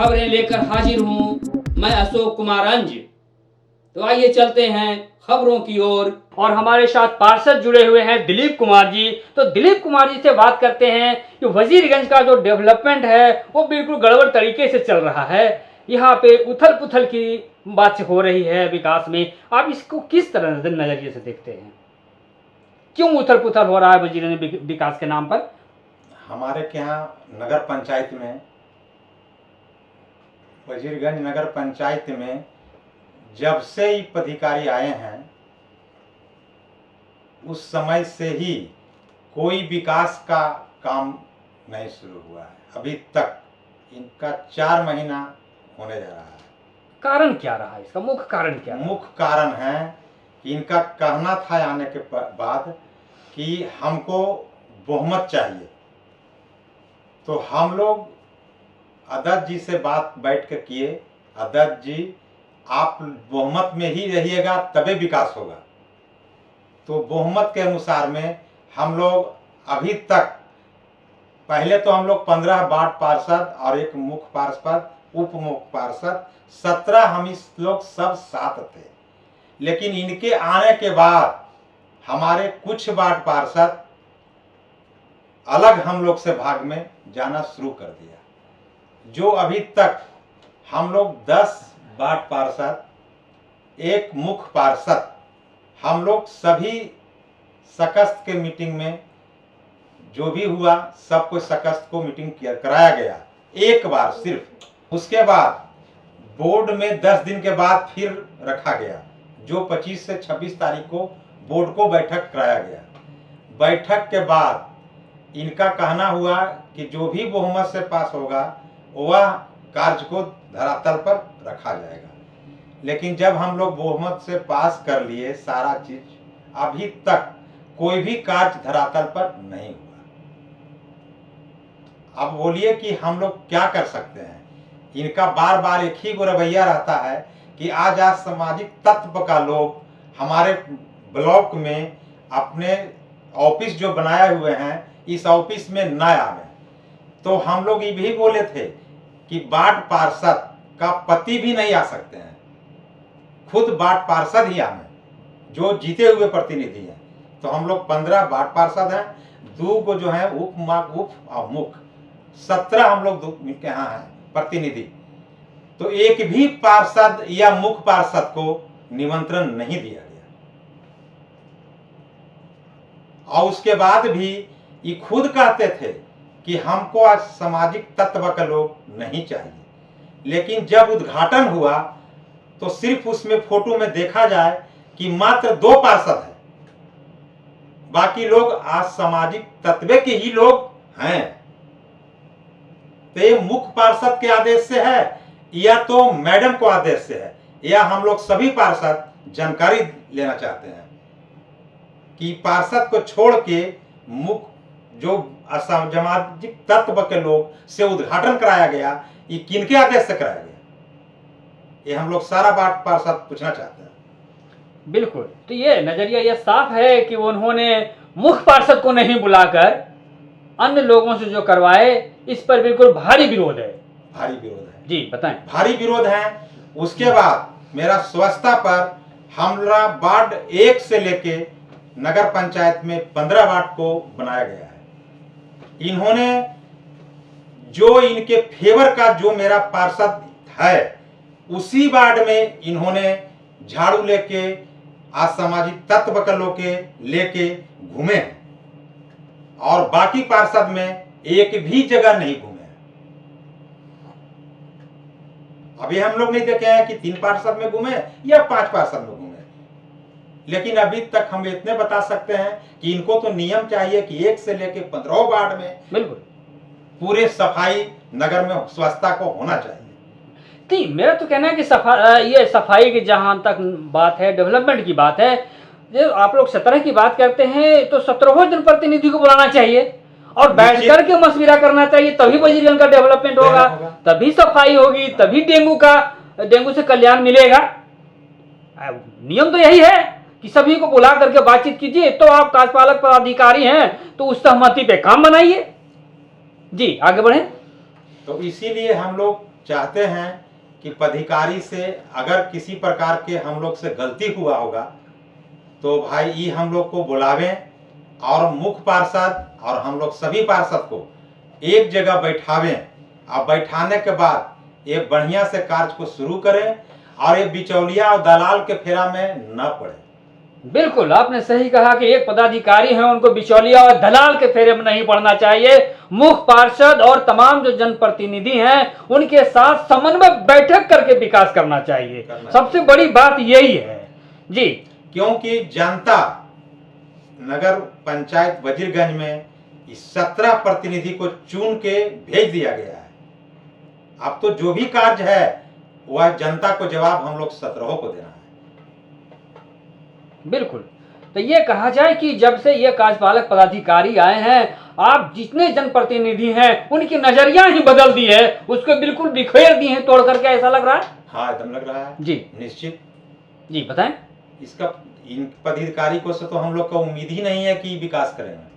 खबरें लेकर हाजिर हूँ मैं अशोक कुमार अंज। तो आइए चलते हैं खबरों की ओर। और हमारे साथ पार्षद जुड़े हुए हैं दिलीप कुमार जी। तो दिलीप कुमार जी से बात करते हैं कि वजीरगंज का जो डेवलपमेंट है वो बिल्कुल गड़बड़ तरीके से चल रहा है। यहाँ पे उथल पुथल की बात हो रही है विकास में। आप इसको किस तरह नजरिए से देखते हैं? क्यों उथल पुथल हो रहा है वजीरगंज विकास के नाम पर? हमारे के यहाँ नगर पंचायत में, वजीरगंज नगर पंचायत में जब से ही पदाधिकारी आए हैं उस समय से ही कोई विकास का काम नहीं शुरू हुआ है। अभी तक इनका 4 महीना होने जा रहा है। कारण क्या रहा है इसका? मुख्य कारण क्या है? मुख्य कारण है कि इनका कहना था आने के बाद कि हमको बहुमत चाहिए। तो हम लोग अध्यक्ष जी से बात बैठ कर किए, अध्यक्ष जी आप बहुमत में ही रहिएगा तभी विकास होगा। तो बहुमत के अनुसार में हम लोग अभी तक, पहले तो हम लोग 15 वार्ड पार्षद और एक मुख्य पार्षद, उप मुख्य पार्षद 17 हम इस लोग सब साथ थे। लेकिन इनके आने के बाद हमारे कुछ वार्ड पार्षद अलग हम लोग से भाग में जाना शुरू कर दिया। जो अभी तक हम लोग 10 वार्ड पार्षद, एक मुख्य पार्षद, हम लोग सभी सकस्त के मीटिंग में जो भी हुआ सबको सकस्त को मीटिंग कराया गया एक बार सिर्फ। उसके बाद बोर्ड में 10 दिन के बाद फिर रखा गया, जो 25 से 26 तारीख को बोर्ड को बैठक कराया गया। बैठक के बाद इनका कहना हुआ कि जो भी बहुमत से पास होगा वह कार्य को धरातल पर रखा जाएगा। लेकिन जब हम लोग बहुमत से पास कर लिए सारा चीज, अभी तक कोई भी कार्य धरातल पर नहीं हुआ। अब बोलिए कि हम लोग क्या कर सकते हैं? इनका बार बार एक ही रवैया रहता है कि आज सामाजिक तत्व का लोग हमारे ब्लॉक में अपने ऑफिस जो बनाए हुए हैं इस ऑफिस में न आवे। तो हम लोग ये भी बोले थे कि वार्ड पार्षद का पति भी नहीं आ सकते हैं, खुद वार्ड पार्षद ही आवे जो जीते हुए प्रतिनिधि हैं। तो हम लोग 15 वार्ड पार्षद हैं, 2 को जो है उप और मुख्य, 17 हम लोग के यहाँ हैं प्रतिनिधि। तो एक भी पार्षद या मुख्य पार्षद को निमंत्रण नहीं दिया गया। और उसके बाद भी ये खुद कहते थे कि हमको आज सामाजिक तत्व के लोग नहीं चाहिए। लेकिन जब उद्घाटन हुआ तो सिर्फ उसमें फोटो में देखा जाए कि मात्र 2 पार्षद हैं, बाकी लोग आज सामाजिक तत्व के ही लोग हैं। तो ये मुख्य पार्षद के आदेश से है या तो मैडम को आदेश से है, या हम लोग सभी पार्षद जानकारी लेना चाहते हैं कि पार्षद को छोड़ के मुख्य जो असामाजिक तत्व के लोग से उद्घाटन कराया गया, ये किनके आदेश से कराया गया? ये हम लोग सारा बात पार्षद पूछना चाहते हैं। बिल्कुल। तो ये नजरिया ये साफ है कि उन्होंने मुख्य पार्षद को नहीं बुलाकर अन्य लोगों से जो करवाए, इस पर बिल्कुल भारी विरोध है। भारी विरोध है जी बताएं। भारी विरोध है। उसके बाद मेरा स्वच्छता पर हमारा वार्ड 1 से लेके नगर पंचायत में 15 वार्ड को बनाया गया है। इन्होंने जो इनके फेवर का जो मेरा पार्षद है उसी वार्ड में इन्होंने झाड़ू लेके असामाजिक तत्व के लोग के लेके घूमे हैं, और बाकी पार्षद में एक भी जगह नहीं घूमे हैं। अभी हम लोग नहीं देखे हैं कि 3 पार्षद में घूमे या 5 पार्षद में घूमे। लेकिन अभी तक हम इतने बता सकते हैं कि इनको तो नियम चाहिए कि 1 से लेके 15 वार्ड में बिल्कुल पूरे सफाई नगर में स्वच्छता को होना चाहिए। तो मेरा तो कहना है कि ये सफाई की जहां तक बात है, डेवलपमेंट की बात है, जो आप लोग 17 की बात करते हैं तो 17 जन प्रतिनिधि को बुलाना चाहिए और बैठ करके मशविरा करना चाहिए, तभी वजीरगंज का डेवलपमेंट होगा, तभी सफाई होगी, तभी डेंगू से कल्याण मिलेगा। नियम तो यही है कि सभी को बुला करके बातचीत कीजिए। तो आप कार्यपालक पदाधिकारी हैं तो उस सहमति पे काम बनाइए। जी आगे बढ़े। तो इसीलिए हम लोग चाहते हैं कि पदाधिकारी से अगर किसी प्रकार के हम लोग से गलती हुआ होगा तो भाई ये हम लोग को बुलावें और मुख्य पार्षद और हम लोग सभी पार्षद को एक जगह बैठावें और बैठाने के बाद ये बढ़िया से कार्य को शुरू करें और ये बिचौलिया और दलाल के फेरा में न पड़े। बिल्कुल, आपने सही कहा कि एक पदाधिकारी हैं, उनको बिचौलिया और दलाल के फेरे में नहीं पड़ना चाहिए। मुख्य पार्षद और तमाम जो जनप्रतिनिधि हैं, उनके साथ समन्वय बैठक करके विकास करना चाहिए। सबसे बड़ी बात यही है जी, क्योंकि जनता नगर पंचायत वजीरगंज में 17 प्रतिनिधि को चुन के भेज दिया गया है। अब तो जो भी कार्य है वह जनता को जवाब हम लोग 17 को देना है। बिल्कुल, तो ये कहा जाए कि जब से ये कार्यपालक पदाधिकारी आए हैं, आप जितने जनप्रतिनिधि हैं उनकी नजरिया ही बदल दी है, उसको बिल्कुल बिखेर दी है तोड़ करके, ऐसा लग रहा है। हाँ, एकदम लग रहा है जी, निश्चित। जी बताएं। इसका इन पदाधिकारी को से तो हम लोग का उम्मीद ही नहीं है कि विकास करेंगे।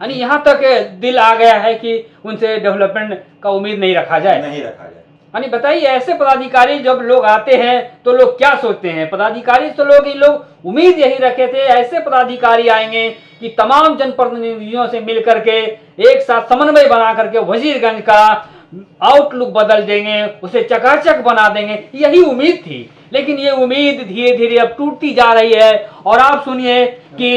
यानी यहाँ तक दिल आ गया है कि उनसे डेवलपमेंट का उम्मीद नहीं रखा जाए। यानी बताइए, ऐसे पदाधिकारी जब लोग आते हैं तो लोग क्या सोचते हैं? पदाधिकारी तो लोग इन लोग उम्मीद यही रखे थे ऐसे पदाधिकारी आएंगे कि तमाम जनप्रतिनिधियों से मिल करके एक साथ समन्वय बना करके वजीरगंज का आउटलुक बदल देंगे, उसे चकाचक बना देंगे, यही उम्मीद थी। लेकिन ये उम्मीद धीरे धीरे अब टूटती जा रही है। और आप सुनिए कि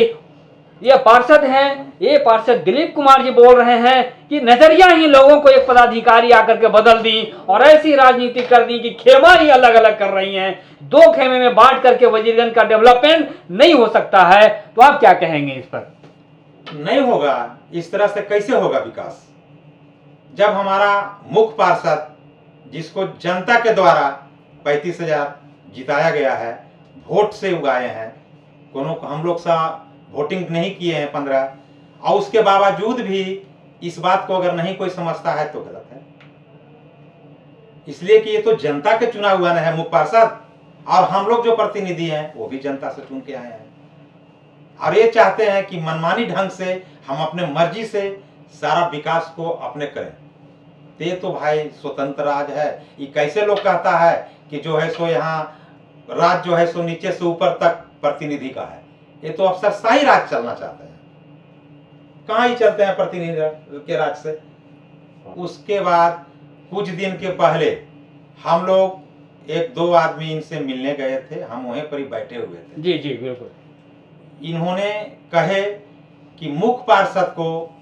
ये पार्षद हैं, ये पार्षद दिलीप कुमार जी बोल रहे हैं कि नजरिया ही लोगों को एक पदाधिकारी आकर के बदल दी और ऐसी राजनीति कर दी कि खेमा ही अलग अलग कर रही हैं। 2 खेमे में बांट करके वजीरगंज का डेवलपमेंट नहीं हो सकता है। तो आप क्या कहेंगे इस पर? नहीं होगा, इस तरह से कैसे होगा विकास? जब हमारा मुख्य पार्षद जिसको जनता के द्वारा 35,000 जिताया गया है, वोट से उगाए हैं, कोनो हम लोग सा वोटिंग नहीं किए हैं 15, और उसके बावजूद भी इस बात को अगर नहीं कोई समझता है तो गलत है। इसलिए कि ये तो जनता के चुना हुआ है मुख्य पार्षद, और हम लोग जो प्रतिनिधि हैं वो भी जनता से चुन के आए हैं। और ये चाहते हैं कि मनमानी ढंग से हम अपने मर्जी से सारा विकास को अपने करें। ये तो भाई स्वतंत्र राज है। ये कैसे लोग कहता है कि जो है सो यहाँ राज जो है सो नीचे से ऊपर तक प्रतिनिधि का है। ये तो अफसरशाही राज चलना चाहते हैं। कहाँ ही चलते हैं प्रतिनिधि के राज से। उसके बाद कुछ दिन के पहले हम लोग 1-2 आदमी इनसे मिलने गए थे, हम वहीं पर ही बैठे हुए थे। जी जी बिल्कुल। इन्होंने कहे कि मुख्य पार्षद को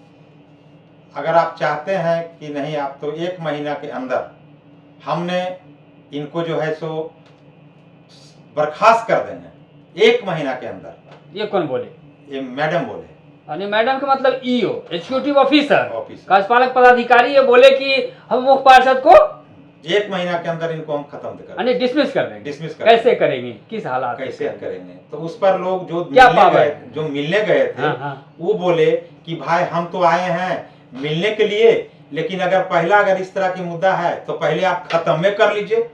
अगर आप चाहते हैं कि नहीं, आप तो 1 महीना के अंदर हमने इनको जो है सो बर्खास्त कर देंगे, 1 महीना के अंदर। ये कौन बोले? ये मैडम बोले। यानी मैडम का मतलब ईओ, एग्जीक्यूटिव ऑफिसर, कार्यपालक पदाधिकारी ये बोले कि हम मुख्य पार्षद को 1 महीना के अंदर इनको हम खत्म कर देंगे, डिसमिस कर देंगे। कैसे करेंगे, किस हालात कैसे करेंगे? तो उस पर लोग जो मिलने गए थे वो बोले कि भाई हम तो आए हैं मिलने के लिए, लेकिन अगर इस तरह की मुद्दा है तो पहले आप खत्म में कर लीजिए।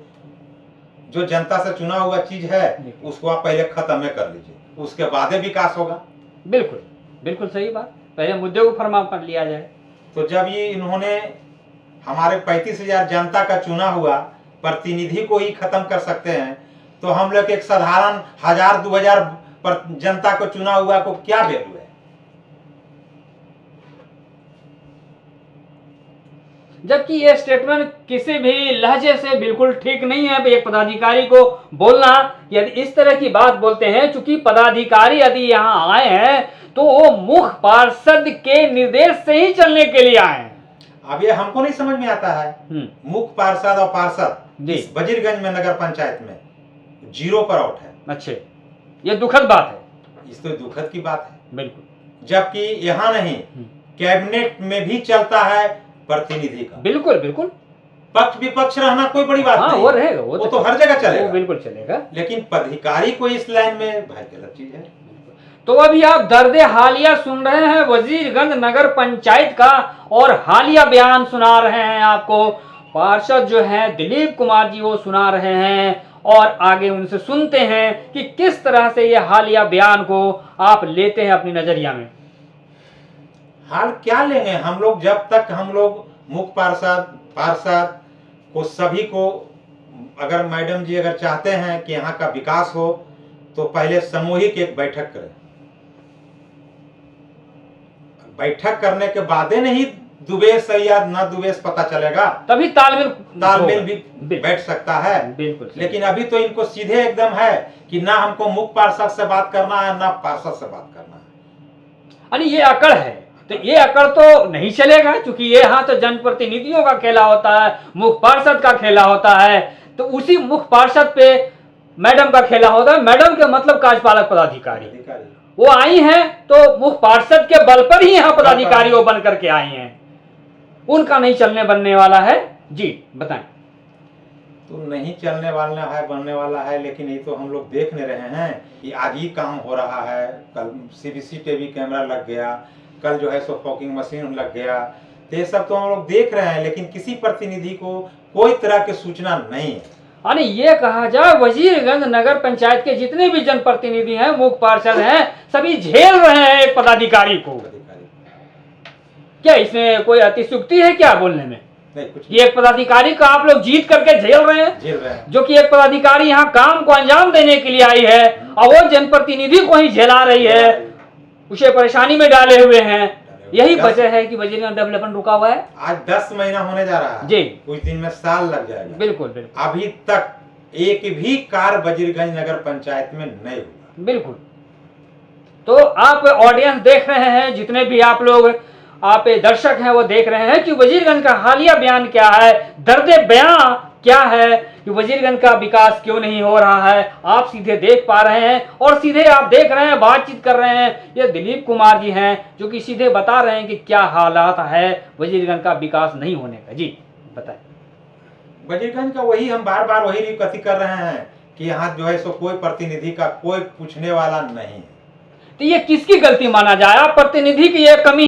जो जनता से चुना हुआ चीज है उसको आप पहले खत्म में कर लीजिए, उसके बाद विकास होगा। बिल्कुल बिल्कुल सही बात, पहले मुद्दे को फरमा कर लिया जाए। तो जब ये इन्होंने हमारे 35,000 जनता का चुना हुआ प्रतिनिधि को ही खत्म कर सकते हैं, तो हम लोग एक साधारण 1,000-2,000 जनता को चुना हुआ को क्या वैल्यू है? जबकि ये स्टेटमेंट किसी भी लहजे से बिल्कुल ठीक नहीं है एक पदाधिकारी को बोलना। यदि इस तरह की बात बोलते हैं, चूंकि पदाधिकारी यदि यहाँ आए हैं तो वो मुख्य पार्षद के निर्देश से ही चलने के लिए आए हैं। अब ये हमको नहीं समझ में आता है। मुख्य पार्षद और पार्षद इस वजीरगंज में नगर पंचायत में 0 पर आउट है। अच्छा, ये दुखद बात है। इस तो दुखद की बात है। बिल्कुल। जबकि यहाँ नहीं, कैबिनेट में भी चलता है प्रतिनिधि का। बिल्कुल बिल्कुल। पक्ष विपक्ष रहना कोई बड़ी बात नहीं, वो रहेगा, वो तो हर जगह चलेगा, वो बिल्कुल चलेगा। लेकिन पदाधिकारी को इस लाइन में भाई गलत चीज है। तो अभी आप दर्द हालिया सुन रहे हैं वजीरगंज नगर पंचायत का, और हालिया बयान सुना रहे हैं आपको पार्षद जो हैं दिलीप कुमार जी, वो सुना रहे हैं। और आगे उनसे सुनते हैं कि किस तरह से ये हालिया बयान को आप लेते हैं अपनी नजरिया में। हाल क्या लेंगे हम लोग? जब तक हम लोग मुख्य पार्षद पार्षद को सभी को, अगर मैडम जी अगर चाहते हैं कि यहाँ का विकास हो तो पहले सामूहिक एक बैठक करें। बैठक करने के बाद ही नहीं दुबेश या न दुबेश पता चलेगा, तभी तालमेल भी बैठ सकता है। बिल्कुल। लेकिन अभी तो इनको सीधे एकदम है कि ना हमको मुख्य पार्षद से बात करना है ना पार्षद से बात करना है। यानी ये अकड़ है, तो ये अकड़ तो नहीं चलेगा, क्योंकि ये यहाँ तो जनप्रतिनिधियों का खेला होता है, मुख्य पार्षद का खेला होता है। तो उसी मुख्य पार्षद पे मैडम का खेला होता है। मैडम के मतलब कार्यपालक पदाधिकारी, वो आई हैं तो मुख्य पार्षद के बल पर ही यहाँ पदाधिकारी वो बन करके आई हैं, उनका नहीं चलने बनने वाला है। जी बताएं। तो नहीं चलने वाला है बनने वाला है, लेकिन ये तो हम लोग देख नहीं रहे हैं कि आज ही काम हो रहा है। कल CCTV कैमरा लग गया, कल जो है सो फॉगिंग मशीन लग गया, तो ये सब तो हम लोग देख रहे हैं, लेकिन किसी प्रतिनिधि को कोई तरह की सूचना नहीं है। यानी ये कहा जाए वजीरगंज नगर पंचायत के जितने भी जनप्रतिनिधि हैं, मुख्य पार्षद हैं, सभी झेल रहे हैं एक पदाधिकारी को। क्या इसमें कोई अतिशुक्ति है क्या बोलने में? नहीं, कुछ ये एक पदाधिकारी को आप लोग जीत करके झेल रहे हैं, जो कि एक पदाधिकारी यहाँ काम को अंजाम देने के लिए आई है और वो जनप्रतिनिधि को ही झेला रही है, उसे परेशानी में डाले हुए हैं। यही वजह है कि वजीरगंज डेवलपमेंट रुका हुआ है। आज 10 महीना होने जा रहा है जी, कुछ दिन में साल लग जाएगा। बिल्कुल बिल्कुल। अभी तक एक भी कार्य वजीरगंज नगर पंचायत में नहीं हुआ। बिल्कुल। तो आप ऑडियंस देख रहे हैं, जितने भी आप लोग आप दर्शक हैं वो देख रहे हैं कि वजीरगंज का हालिया बयान क्या है, दर्द बयां क्या है कि वजीरगंज का विकास क्यों नहीं हो रहा है। आप सीधे देख पा रहे हैं और सीधे आप देख रहे हैं, बातचीत कर रहे हैं। ये दिलीप कुमार जी हैं जो कि सीधे बता रहे हैं कि क्या हालात है वजीरगंज का विकास नहीं होने का। जी बताएं। वजीरगंज का वही हम बार बार वही रिकथी कर रहे हैं कि यहाँ जो है सो कोई प्रतिनिधि का कोई पूछने वाला नहीं है। तो ये किसकी गलती माना जाए? आप प्रतिनिधि की ये कमी